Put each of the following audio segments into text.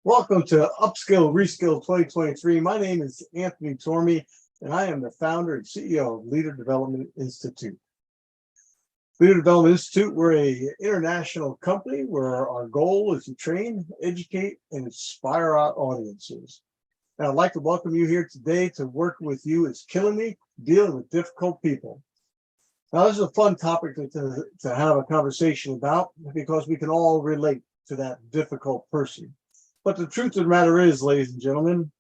Welcome to Upskill Reskill 2023. My name is Anthony Tormey, and I am the founder and CEO of Leader Development Institute. Leader Development Institute, we're an international company where our goal is to train, educate, and inspire our audiences. And I'd like to welcome you here today to work with you is killing me, dealing with difficult people. Now, this is a fun topic to have a conversation about because we can all relate to that difficult person. But the truth of the matter is, ladies and gentlemen,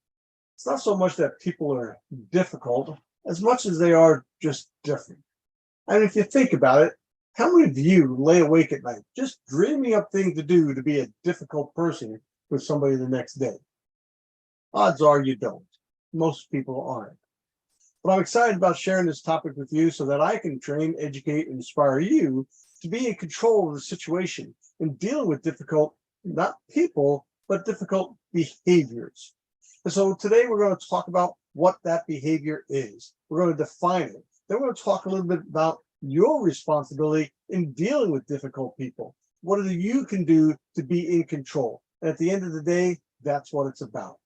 it's not so much that people are difficult as much as they are just different. And if you think about it, how many of you lay awake at night just dreaming up things to do to be a difficult person with somebody the next day? Odds are you don't. Most people aren't. But I'm excited about sharing this topic with you so that I can train, educate, and inspire you to be in control of the situation and dealing with difficult, not people, but difficult behaviors. And so today we're going to talk about what that behavior is. We're going to define it. Then we're going to talk a little bit about your responsibility in dealing with difficult people. What is it you can do to be in control? And at the end of the day, that's what it's about.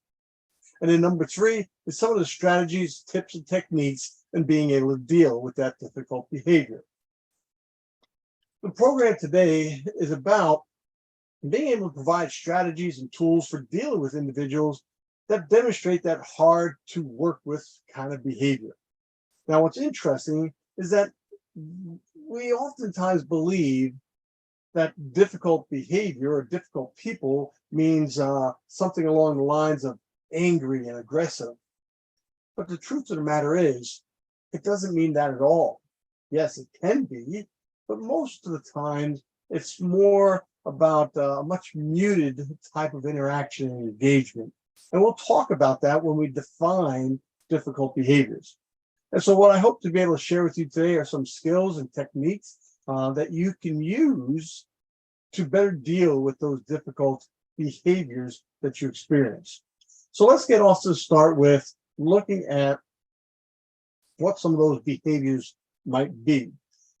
And then number 3 is some of the strategies, tips, and techniques in being able to deal with that difficult behavior. The program today is about being able to provide strategies and tools for dealing with individuals that demonstrate that hard to work with kind of behavior. Now, what's interesting is that we oftentimes believe that difficult behavior or difficult people means something along the lines of angry and aggressive. But the truth of the matter is, it doesn't mean that at all. Yes, it can be, but most of the time, it's more about a much muted type of interaction and engagement. And we'll talk about that when we define difficult behaviors. And so what I hope to be able to share with you today are some skills and techniques that you can use to better deal with those difficult behaviors that you experience. So let's get off to start with looking at what some of those behaviors might be.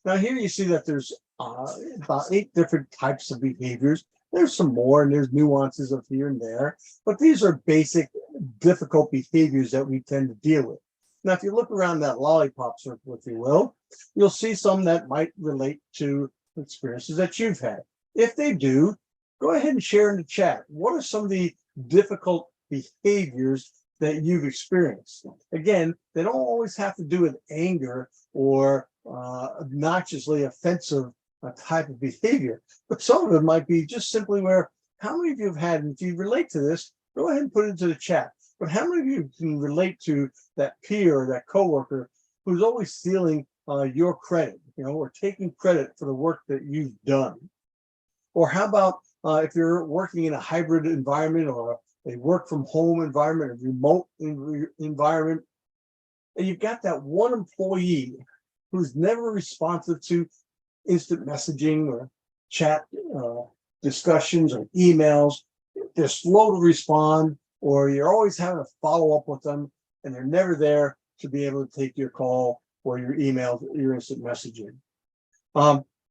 Now here you see that there's about 8 different types of behaviors. There's some more and there's nuances of here and there, but these are basic difficult behaviors that we tend to deal with. Now, if you look around that lollipop circle, if you will, you'll see some that might relate to experiences that you've had. If they do, go ahead and share in the chat. What are some of the difficult behaviors that you've experienced? Again, they don't always have to do with anger or obnoxiously offensive type of behavior, but some of it might be just simply where, how many of you have had, and if you relate to this, go ahead and put it into the chat, but how many of you can relate to that peer or that coworker who's always stealing your credit, or taking credit for the work that you've done? Or how about if you're working in a hybrid environment or a work from home environment, a remote environment, and you've got that one employee who's never responsive to instant messaging or chat discussions or emails. They're slow to respond, or you're always having to follow up with them, and they're never there to be able to take your call or your email, your instant messaging.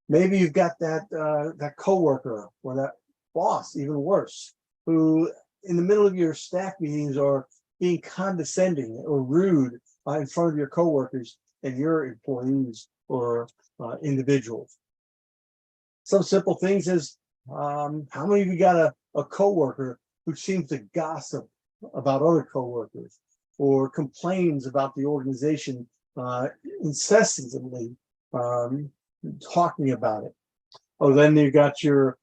Maybe you've got that coworker or that boss, even worse, who in the middle of your staff meetings are being condescending or rude in front of your coworkers and your employees or individuals. Some simple things is, how many of you got a coworker who seems to gossip about other coworkers or complains about the organization incessantly, talking about it? Oh, then you got your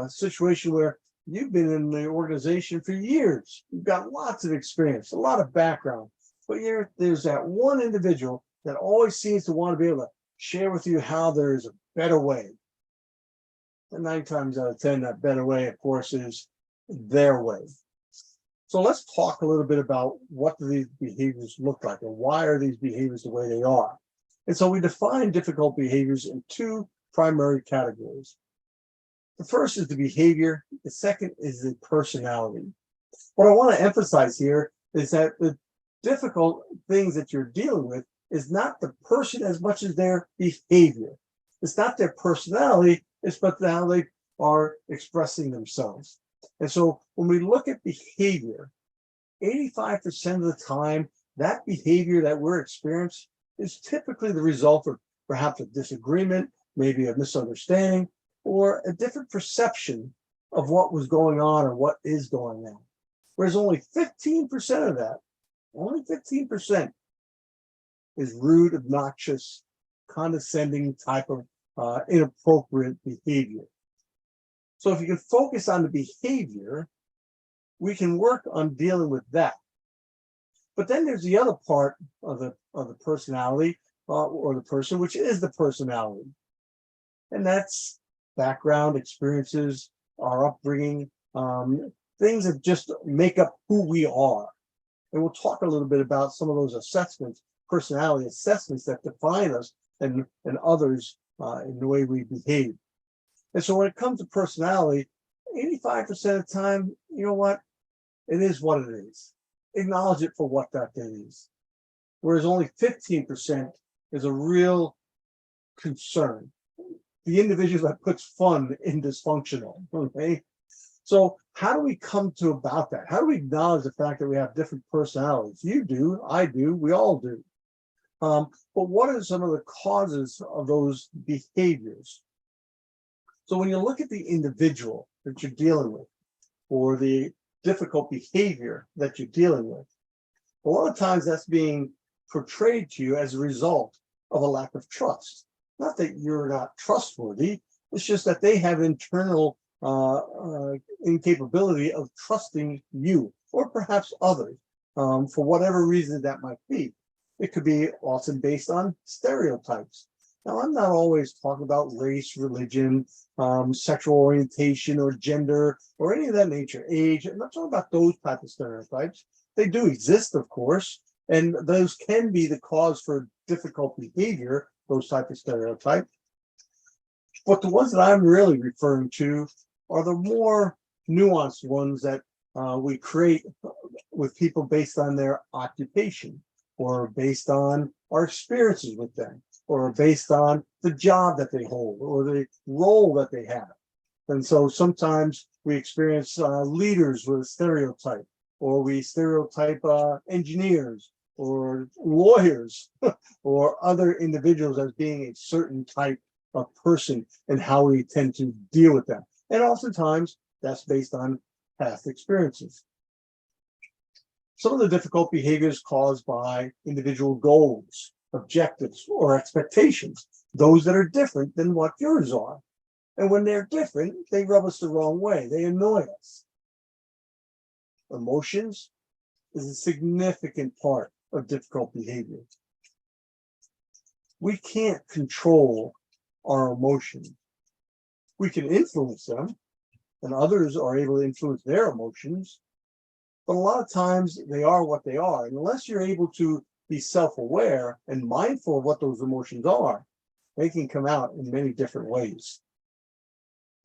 situation where you've been in the organization for years. You've got lots of experience, a lot of background, but there's that one individual that always seems to want to be able to share with you how there's a better way. And 9 times out of 10, that better way, of course, is their way. So let's talk a little bit about what do these behaviors look like and why are these behaviors the way they are. And so we define difficult behaviors in 2 primary categories. The first is the behavior. The second is the personality. What I want to emphasize here is that the difficult things that you're dealing with is not the person as much as their behavior. It's not their personality, it's but how they are expressing themselves. And so when we look at behavior, 85% of the time, that behavior that we're experiencing is typically the result of perhaps a disagreement, maybe a misunderstanding, or a different perception of what was going on or what is going on. Whereas only 15% of that, only 15% is rude, obnoxious, condescending type of inappropriate behavior. So if you can focus on the behavior, we can work on dealing with that. But then there's the other part of the personality or the person, which is the personality. And that's background, experiences, our upbringing, things that just make up who we are. And we'll talk a little bit about some of those assessments, personality assessments that define us and others in the way we behave. And so when it comes to personality, 85% of the time, you know what? It is what it is. Acknowledge it for what that is. Whereas only 15% is a real concern. The individual that puts fun in dysfunctional, okay? So how do we come to about that? How do we acknowledge the fact that we have different personalities? You do, I do, we all do. But what are some of the causes of those behaviors? So when you look at the individual that you're dealing with, or the difficult behavior that you're dealing with, a lot of times that's being portrayed to you as a result of a lack of trust. Not that you're not trustworthy, it's just that they have internal incapability of trusting you, or perhaps others, for whatever reason that might be. It could be often based on stereotypes. Now, I'm not always talking about race, religion, sexual orientation, or gender, or any of that nature, age. I'm not talking about those type of stereotypes. They do exist, of course, and those can be the cause for difficult behavior, those type of stereotypes. But the ones that I'm really referring to are the more nuanced ones that we create with people based on their occupation, or based on our experiences with them, or based on the job that they hold, or the role that they have. And so sometimes we experience leaders with a stereotype, or we stereotype engineers, or lawyers, or other individuals as being a certain type of person, and how we tend to deal with them. And oftentimes that's based on past experiences. Some of the difficult behaviors caused by individual goals, objectives, or expectations, those that are different than what yours are. And when they're different, they rub us the wrong way. They annoy us. Emotions is a significant part of difficult behavior. We can't control our emotions. We can influence them, and others are able to influence their emotions. But a lot of times they are what they are. And unless you're able to be self-aware and mindful of what those emotions are, they can come out in many different ways.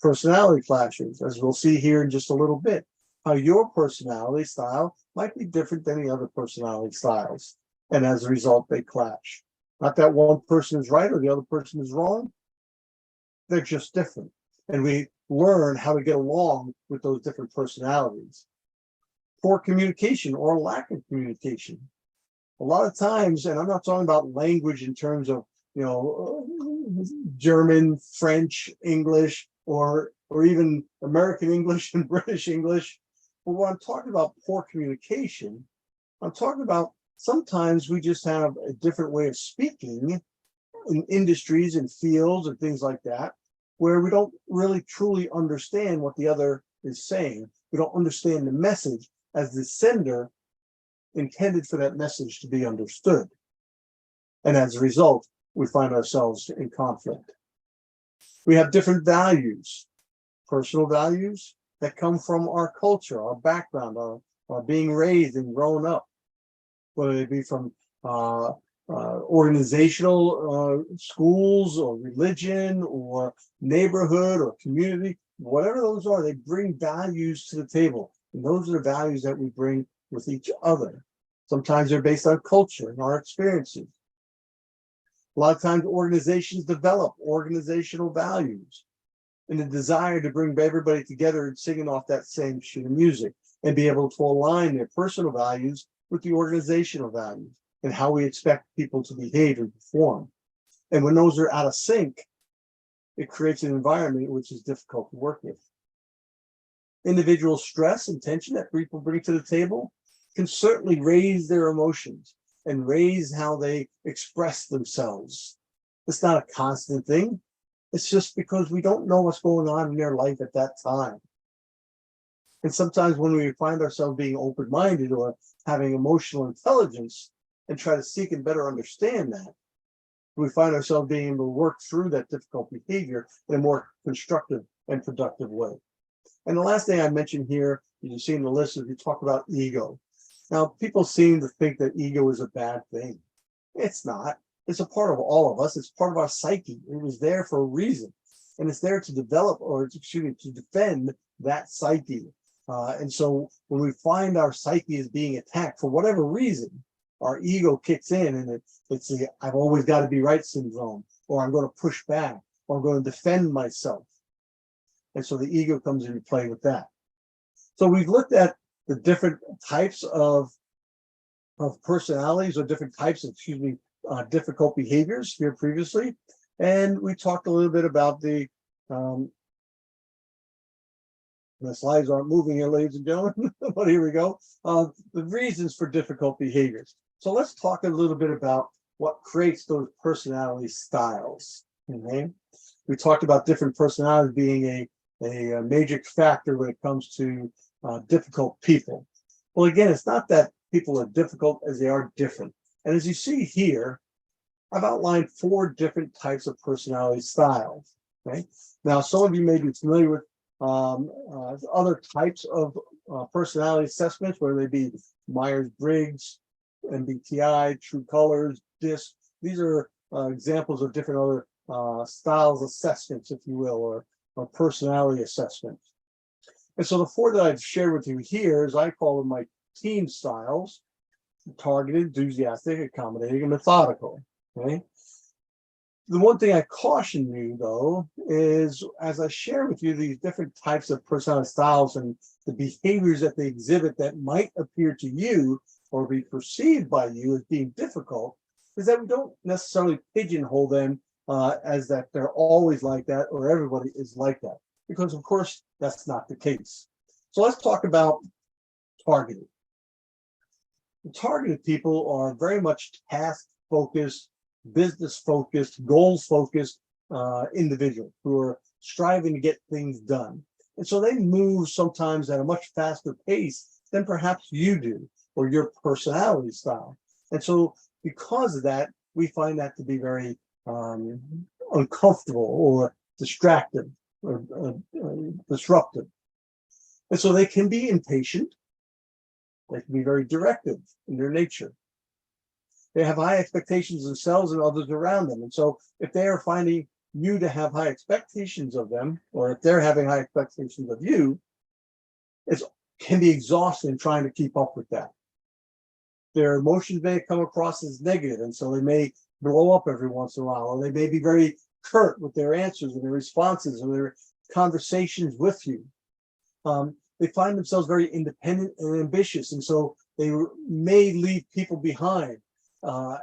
Personality clashes, as we'll see here in just a little bit, how your personality style might be different than the other personality styles. And as a result, they clash. Not that one person is right or the other person is wrong. They're just different. And we learn how to get along with those different personalities. Poor communication or lack of communication. A lot of times, and I'm not talking about language in terms of, German, French, English, or even American English and British English. But when I'm talking about poor communication, I'm talking about sometimes we just have a different way of speaking in industries and fields and things like that, where we don't really truly understand what the other is saying. We don't understand the message as the sender intended for that message to be understood. And as a result, we find ourselves in conflict. We have different values, personal values that come from our culture, our background, our being raised and grown up, whether it be from organizational schools or religion or neighborhood or community, whatever those are, they bring values to the table. And those are the values that we bring with each other. Sometimes they're based on culture and our experiences. A lot of times organizations develop organizational values. and the desire to bring everybody together and singing off that same sheet of music and be able to align their personal values with the organizational values and how we expect people to behave and perform. And when those are out of sync, it creates an environment which is difficult to work with. Individual stress and tension that people bring to the table can certainly raise their emotions and raise how they express themselves. It's not a constant thing. It's just because we don't know what's going on in their life at that time. And sometimes when we find ourselves being open-minded or having emotional intelligence and try to seek and better understand that, we find ourselves being able to work through that difficult behavior in a more constructive and productive way. And the last thing I mentioned here, you see in the list, is we talk about ego. Now, people seem to think that ego is a bad thing. It's not. It's a part of all of us. It's part of our psyche. It was there for a reason. And it's there to develop, or excuse me, to defend that psyche. And so when we find our psyche is being attacked for whatever reason, our ego kicks in, and it's the I've always got to be right syndrome, or I'm going to push back, or I'm going to defend myself. And so the ego comes into play with that. So we've looked at the different types of personalities, or different types of, difficult behaviors here previously. And we talked a little bit about the slides aren't moving here, ladies and gentlemen, but here we go. The reasons for difficult behaviors. So let's talk a little bit about what creates those personality styles. Okay? We talked about different personalities being a major factor when it comes to difficult people. Well, again, it's not that people are difficult as they are different. And as you see here, I've outlined 4 different types of personality styles. Okay? Now, some of you may be familiar with other types of personality assessments, whether they be Myers-Briggs, MBTI, True Colors, DISC. These are examples of different other styles assessments, if you will, or personality assessments. And so the 4 that I've shared with you here is I call them my team styles: targeted, enthusiastic, accommodating, and methodical. Okay. The one thing I caution you, though, is as I share with you these different types of personality styles and the behaviors that they exhibit that might appear to you or be perceived by you as being difficult, is that we don't necessarily pigeonhole them as that they're always like that or everybody is like that, because of course that's not the case. So let's talk about targeted. The targeted people are very much task-focused, business-focused, goals-focused individuals who are striving to get things done. And so they move sometimes at a much faster pace than perhaps you do, or your personality style. And so because of that, we find that to be very uncomfortable or distracting or disruptive. And so they can be impatient. They can be very directive in their nature. They have high expectations themselves and others around them. And so if they are finding you to have high expectations of them, or if they're having high expectations of you, it can be exhausting trying to keep up with that. Their emotions may come across as negative, and so they may blow up every once in a while, or they may be very curt with their answers and their responses and their conversations with you. They find themselves very independent and ambitious, and so they may leave people behind.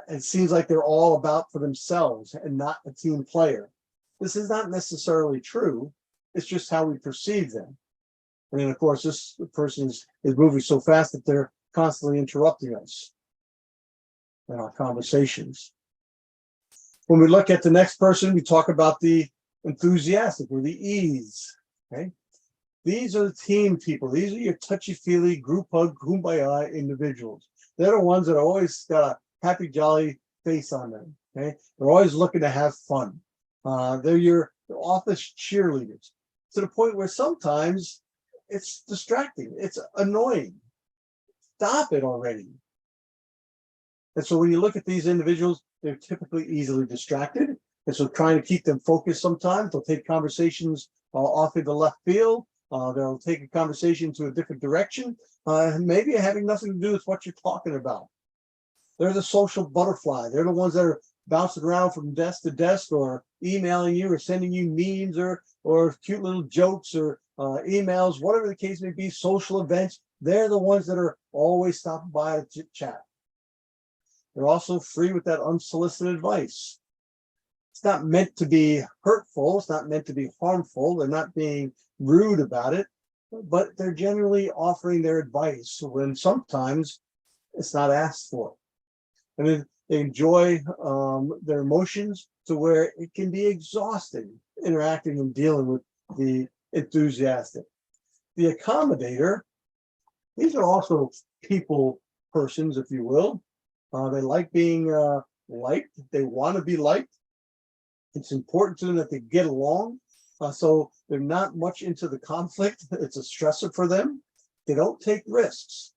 It seems like they're all about for themselves and not a team player. This is not necessarily true. It's just how we perceive them. And then, of course, this person is moving so fast that they're constantly interrupting us in our conversations. When we look at the next person, we talk about the enthusiastic or the ease. Okay, these are the team people. These are your touchy-feely, group hug, kumbaya individuals. They're the ones that always got a happy, jolly face on them. Okay, they're always looking to have fun. They're your office cheerleaders, to the point where sometimes it's distracting. It's annoying. Stop it already. And so when you look at these individuals, they're typically easily distracted. And so trying to keep them focused sometimes, they'll take conversations off in the left field. They'll take a conversation to a different direction, maybe having nothing to do with what you're talking about. They're the social butterfly. They're the ones that are bouncing around from desk to desk, or emailing you, or sending you memes, or cute little jokes, or emails, whatever the case may be, social events. They're the ones that are always stopping by to chit chat. They're also free with that unsolicited advice. It's not meant to be hurtful. It's not meant to be harmful. They're not being rude about it, but they're generally offering their advice when sometimes it's not asked for. And then they enjoy their emotions to where it can be exhausting interacting and dealing with the enthusiastic. The accommodator, these are also people persons, if you will. They like being liked. They want to be liked. It's important to them that they get along. So they're not much into the conflict. It's a stressor for them. They don't take risks.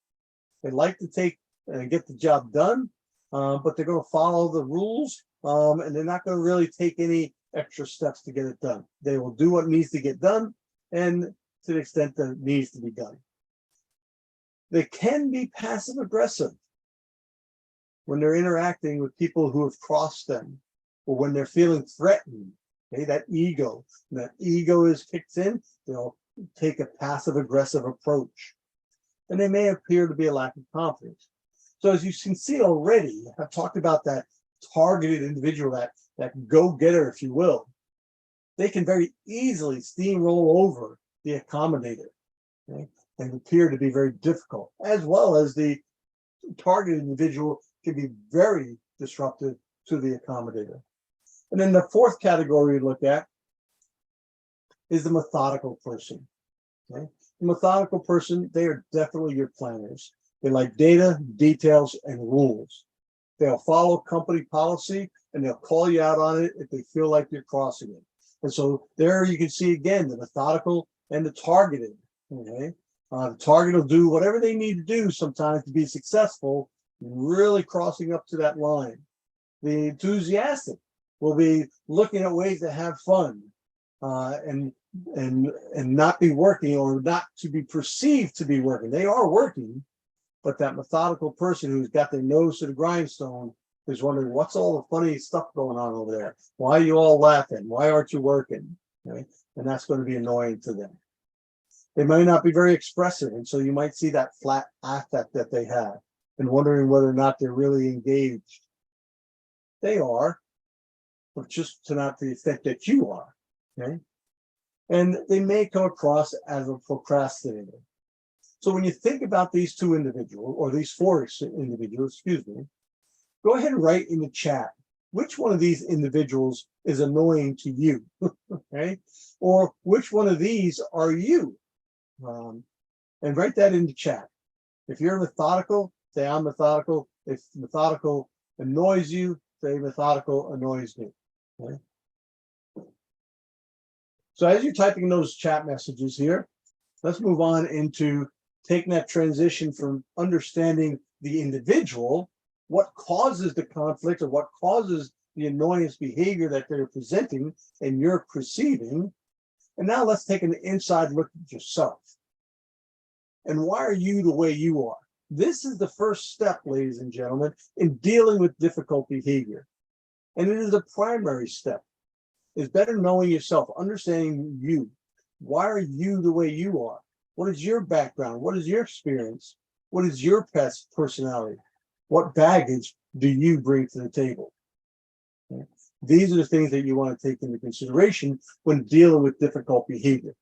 They like to take and get the job done, but they're going to follow the rules, and they're not going to really take any extra steps to get it done. They will do what needs to get done, and to the extent that it needs to be done. They can be passive aggressive when they're interacting with people who have crossed them, or when they're feeling threatened. Okay, that ego is kicked in, they'll take a passive aggressive approach. And they may appear to be a lack of confidence. So as you can see already, I've talked about that targeted individual, that go-getter, if you will. They can very easily steamroll over the accommodator, okay, and appear to be very difficult, as well as the targeted individual can be very disruptive to the accommodator. And then the fourth category we look at is the methodical person. Okay? The methodical person, they are definitely your planners. They like data, details, and rules. They'll follow company policy, and they'll call you out on it if they feel like you're crossing it. And so there you can see again the methodical and the targeted. Okay? The target will do whatever they need to do sometimes to be successful, really crossing up to that line. The enthusiastic will be looking at ways to have fun, and not be working, or not to be perceived to be working. They are working, but that methodical person who's got their nose to the grindstone is wondering, what's all the funny stuff going on over there? Why are you all laughing? Why aren't you working? Okay? And that's going to be annoying to them. They may not be very expressive, and so you might see that flat affect that they have, and wondering whether or not they're really engaged. They are, but just to not the extent that you are. Okay? And they may come across as a procrastinator. So when you think about these two individuals, or these four individuals, go ahead and write in the chat which one of these individuals is annoying to you, okay? Or which one of these are you? And write that in the chat. If you're methodical, say I'm methodical. If methodical annoys you, say methodical annoys me. Okay? So as you're typing those chat messages here, let's move on into taking that transition from understanding the individual, what causes the conflict, or what causes the annoyance behavior that they're presenting and you're perceiving. And now let's take an inside look at yourself. And why are you the way you are? This is the first step, ladies and gentlemen, in dealing with difficult behavior. And it is a primary step. It's better knowing yourself, understanding you. Why are you the way you are? What is your background? What is your experience? What is your past personality? What baggage do you bring to the table? Okay. These are the things that you want to take into consideration when dealing with difficult behavior.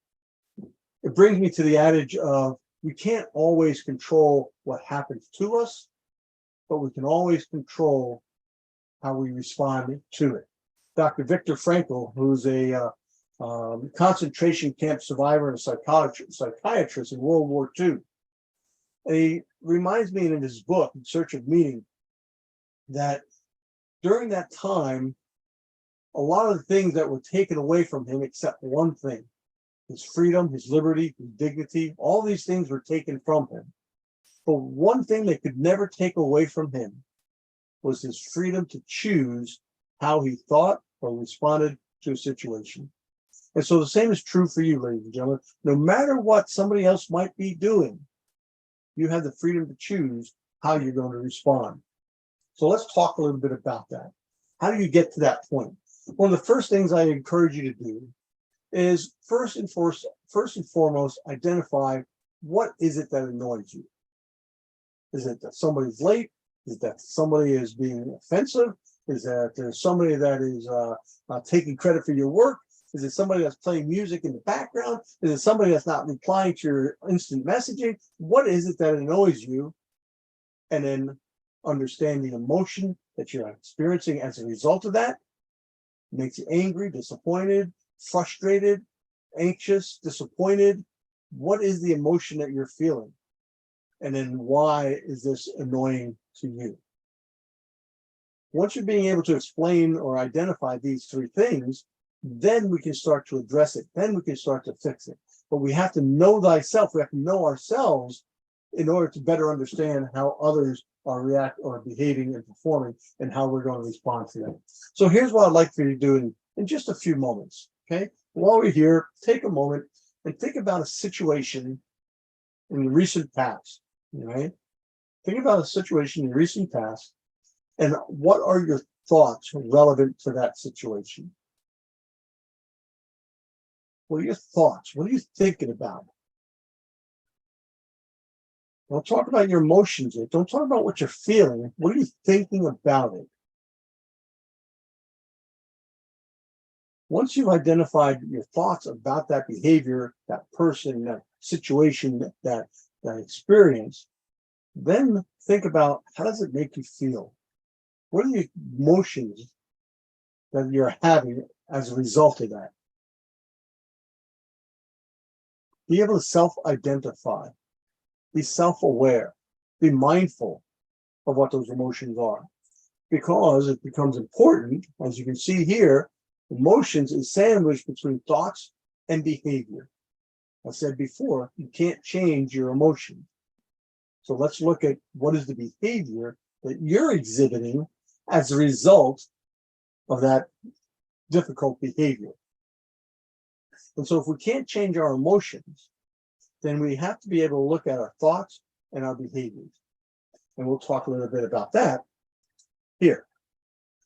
It brings me to the adage of, we can't always control what happens to us, but we can always control how we respond to it. Dr. Viktor Frankl, who's a concentration camp survivor and psychiatrist in World War II, he reminds me in his book, In Search of Meaning, that during that time, a lot of the things that were taken away from him, except one thing, his freedom, his liberty, his dignity, all these things were taken from him. But one thing they could never take away from him was his freedom to choose how he thought or responded to a situation. And so the same is true for you, ladies and gentlemen. No matter what somebody else might be doing, you have the freedom to choose how you're going to respond. So let's talk a little bit about that. How do you get to that point? One of the first things I encourage you to do is first and foremost, identify what is it that annoys you. Is it that somebody's late? Is it that somebody is being offensive? Is that there's somebody that is taking credit for your work? Is it somebody that's playing music in the background? Is it somebody that's not replying to your instant messaging? What is it that annoys you? And then understand the emotion that you're experiencing as a result of that. Makes you angry, disappointed, frustrated, anxious, disappointed. What is the emotion that you're feeling? And then why is this annoying to you? Once you're being able to explain or identify these three things, then we can start to address it. Then we can start to fix it. But we have to know thyself. We have to know ourselves in order to better understand how others are behaving and performing and how we're going to respond to them. So here's what I'd like for you to do in just a few moments. Okay. While we're here, take a moment and think about a situation in the recent past. Right? Think about a situation in the recent past and what are your thoughts relevant to that situation? What are your thoughts? What are you thinking about? Don't talk about your emotions. Don't talk about what you're feeling. What are you thinking about it? Once you've identified your thoughts about that behavior, that person, that situation, that experience, then think about how does it make you feel? What are the emotions that you're having as a result of that? Be able to self-identify, be self-aware, be mindful of what those emotions are, because it becomes important, as you can see here, emotions is sandwiched between thoughts and behavior. I said before, you can't change your emotions. So let's look at what is the behavior that you're exhibiting as a result of that difficult behavior. And so if we can't change our emotions, then we have to be able to look at our thoughts and our behaviors. And we'll talk a little bit about that here.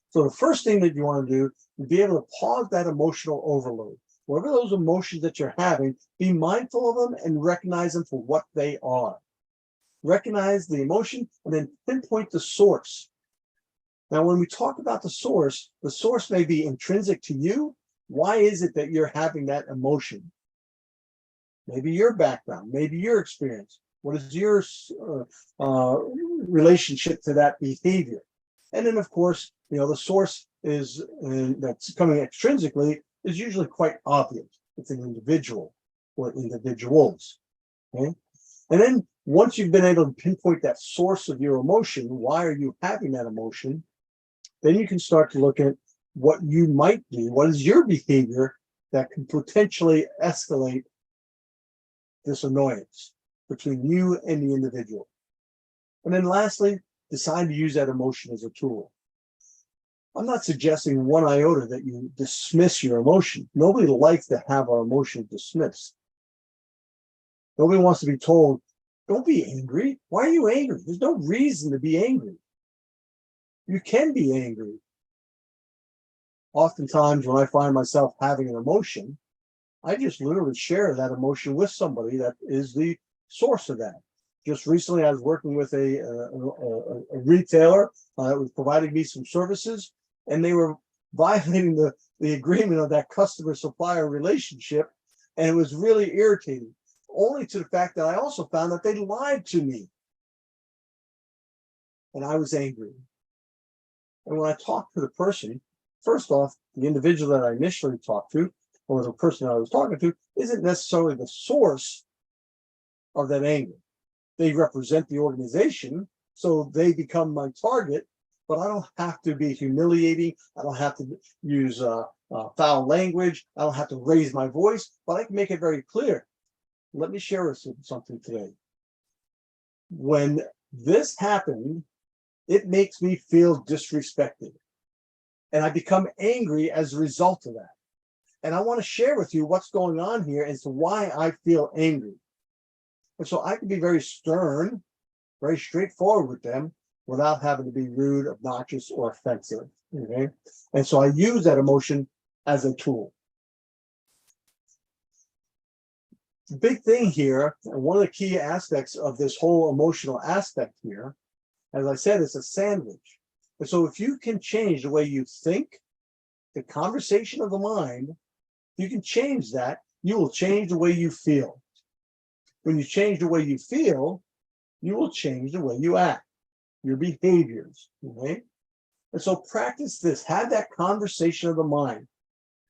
So the first thing that you want to do is be able to pause that emotional overload. Whatever those emotions that you're having, be mindful of them and recognize them for what they are. Recognize the emotion and then pinpoint the source. Now, when we talk about the source may be intrinsic to you. Why is it that you're having that emotion? Maybe your background, maybe your experience. What is your relationship to that behavior? And then, of course, the source is that's coming extrinsically is usually quite obvious. It's an individual or individuals. Okay? And then once you've been able to pinpoint that source of your emotion, why are you having that emotion? Then you can start to look at what you might do. What is your behavior that can potentially escalate this annoyance between you and the individual? And then lastly, decide to use that emotion as a tool. I'm not suggesting one iota that you dismiss your emotion. Nobody likes to have our emotion dismissed. Nobody wants to be told, don't be angry. Why are you angry? There's no reason to be angry. You can be angry. Oftentimes when I find myself having an emotion, I just literally share that emotion with somebody that is the source of that. Just recently, I was working with a retailer that was providing me some services, and they were violating the agreement of that customer-supplier relationship, and it was really irritating, only to the fact that I also found that they lied to me, and I was angry. And when I talked to the person, first off, the individual that I initially talked to, or the person I was talking to, isn't necessarily the source of that anger. They represent the organization, so they become my target, but I don't have to be humiliating. I don't have to use foul language. I don't have to raise my voice, but I can make it very clear. Let me share with you something today. When this happened, it makes me feel disrespected, and I become angry as a result of that. And I want to share with you what's going on here as to why I feel angry. And so I can be very stern, very straightforward with them, without having to be rude, obnoxious, or offensive. Okay. And so I use that emotion as a tool. The big thing here, and one of the key aspects of this whole emotional aspect here, as I said, it's a sandwich. And so if you can change the way you think, the conversation of the mind, you can change that, you will change the way you feel. When you change the way you feel, you will change the way you act, your behaviors. Okay? And so practice this, have that conversation of the mind.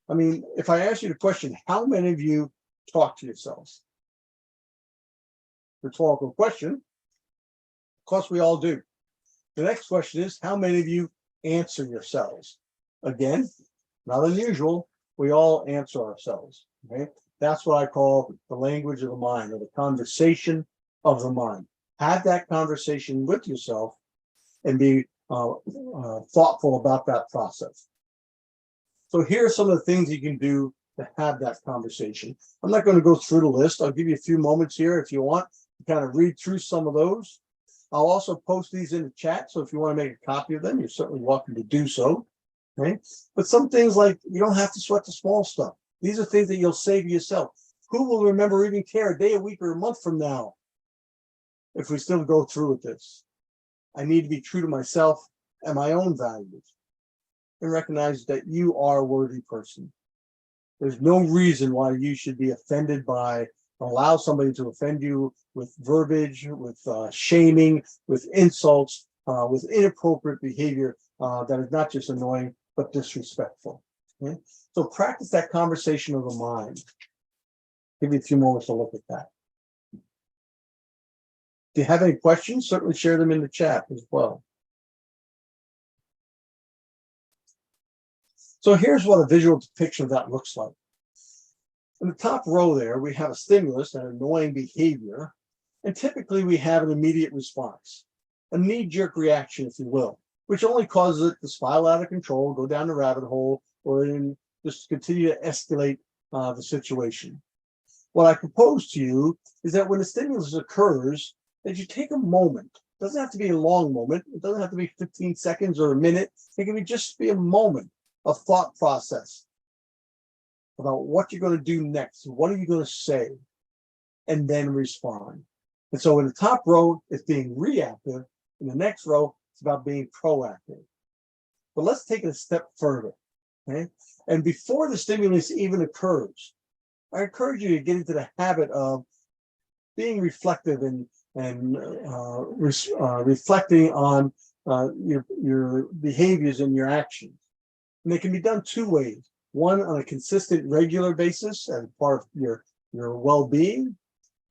I mean, if I ask you the question, how many of you talk to yourselves? Rhetorical question. Of course, we all do. The next question is, how many of you answer yourselves? Again, not unusual. We all answer ourselves. Okay? That's what I call the language of the mind, or the conversation of the mind. Have that conversation with yourself and be thoughtful about that process. So here are some of the things you can do to have that conversation. I'm not going to go through the list. I'll give you a few moments here if you want to kind of read through some of those. I'll also post these in the chat, so if you want to make a copy of them, you're certainly welcome to do so. Okay? But some things, like, you don't have to sweat the small stuff. These are things that you'll say to yourself. Who will remember or even care a day, a week, or a month from now if we still go through with this? I need to be true to myself and my own values, and recognize that you are a worthy person. There's no reason why you should be offended by, allow somebody to offend you with verbiage, with shaming, with insults, with inappropriate behavior that is not just annoying, but disrespectful. Okay? So practice that conversation of the mind. Give you a few moments to look at that. If you have any questions, certainly share them in the chat as well. So here's what a visual depiction of that looks like. In the top row there, we have a stimulus, an annoying behavior, and typically we have an immediate response, a knee-jerk reaction, if you will, which only causes it to spiral out of control, go down the rabbit hole, or just continue to escalate the situation. What I propose to you is that when the stimulus occurs, that you take a moment. It doesn't have to be a long moment. It doesn't have to be 15 seconds or a minute. It can just be a moment of thought process about what you're going to do next. What are you going to say? And then respond. And so in the top row, it's being reactive. In the next row, it's about being proactive. But let's take it a step further. Okay? And before the stimulus even occurs, I encourage you to get into the habit of being reflective and reflecting on your behaviors and your actions. And they can be done two ways. One, on a consistent, regular basis as part of your well-being,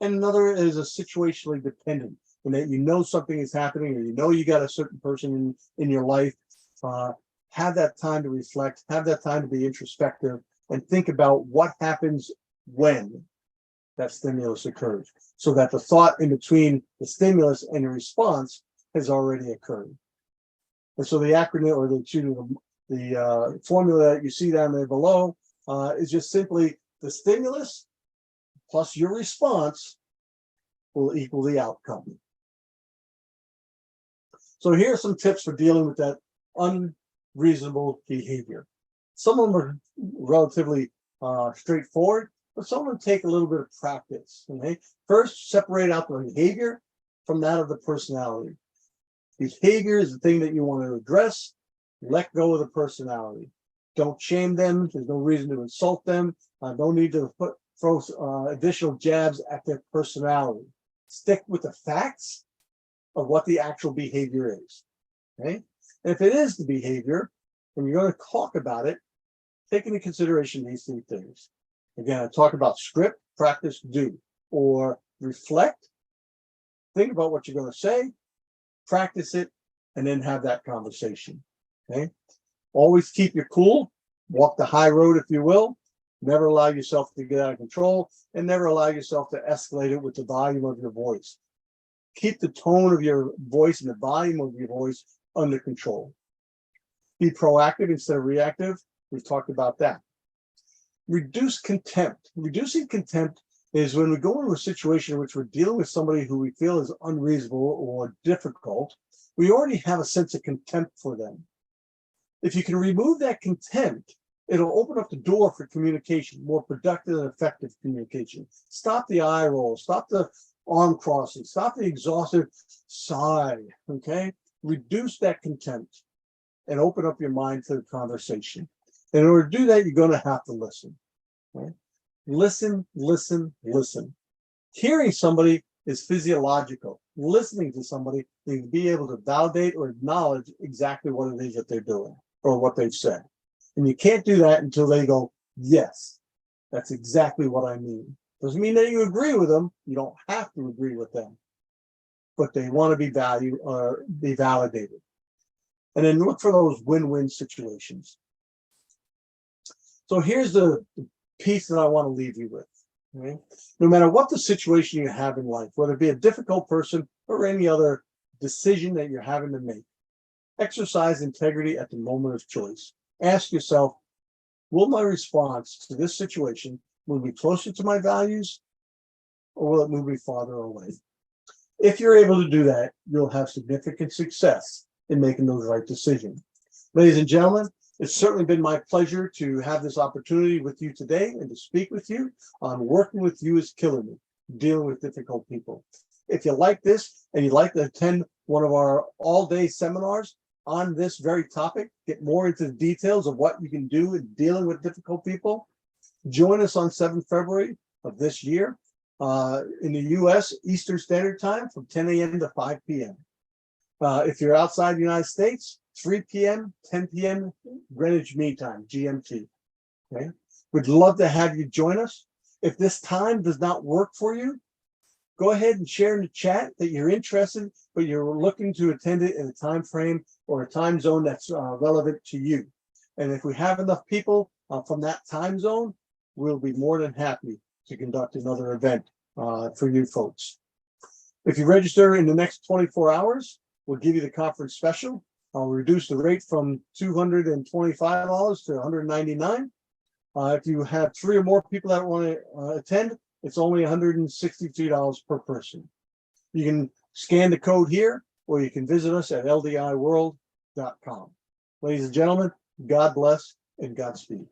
and another is a situationally dependent, in that you know something is happening, or you know you got a certain person in your life. Have that time to reflect, have that time to be introspective, and think about what happens when that stimulus occurs, so that the thought in between the stimulus and the response has already occurred. And so the acronym, or the formula that you see down there below is just simply the stimulus plus your response will equal the outcome. So here are some tips for dealing with that unreasonable behavior. Some of them are relatively straightforward, but some of them take a little bit of practice. Okay? First, separate out the behavior from that of the personality. Behavior is the thing that you want to address. Let go of the personality. Don't shame them. There's no reason to insult them. No need to throw additional jabs at their personality. Stick with the facts of what the actual behavior is. Okay? And if it is the behavior, and you're going to talk about it, take into consideration these three things. Again, I talk about script, practice, do, or reflect, think about what you're going to say, practice it, and then have that conversation. Okay? Always keep your cool, walk the high road, if you will. Never allow yourself to get out of control, and never allow yourself to escalate it with the volume of your voice. Keep the tone of your voice and the volume of your voice under control. Be proactive instead of reactive. We've talked about that. Reduce contempt. Reducing contempt is when we go into a situation in which we're dealing with somebody who we feel is unreasonable or difficult. we already have a sense of contempt for them. If you can remove that contempt, it'll open up the door for communication, more productive and effective communication. Stop the eye roll, stop the arm crossing, stop the exhaustive sigh, okay? Reduce that contempt and open up your mind to the conversation. And in order to do that, you're going to have to listen. Right? Listen, listen, listen. Hearing somebody is physiological. Listening to somebody, you can be able to validate or acknowledge exactly what it is that they're doing or what they've said. And you can't do that until they go, yes, that's exactly what I mean. Doesn't mean that you agree with them. You don't have to agree with them. But they want to be valued or be validated. And then look for those win-win situations. So here's the piece that I want to leave you with. Right? No matter what the situation you have in life, whether it be a difficult person or any other decision that you're having to make, exercise integrity at the moment of choice. Ask yourself, will my response to this situation move me closer to my values, or will it move me farther away? If you're able to do that, you'll have significant success in making those right decisions. Ladies and gentlemen, it's certainly been my pleasure to have this opportunity with you today and to speak with you on working with you is killing me, dealing with difficult people. If you like this and you'd like to attend one of our all-day seminars on this very topic, get more into the details of what you can do in dealing with difficult people, join us on 7th February of this year in the U.S. Eastern Standard Time from 10 a.m. to 5 p.m. If you're outside the United States, 3 p.m., 10 p.m. Greenwich Mean Time, GMT. Okay? We'd love to have you join us. If this time does not work for you, go ahead and share in the chat that you're interested, but you're looking to attend it in a time frame or a time zone that's relevant to you. And if we have enough people from that time zone, we'll be more than happy to conduct another event for you folks. If you register in the next 24 hours, we'll give you the conference special. I'll reduce the rate from $225 to $199. If you have 3 or more people that want to attend, it's only $163 per person. You can scan the code here, or you can visit us at ldiworld.com. Ladies and gentlemen, God bless and Godspeed.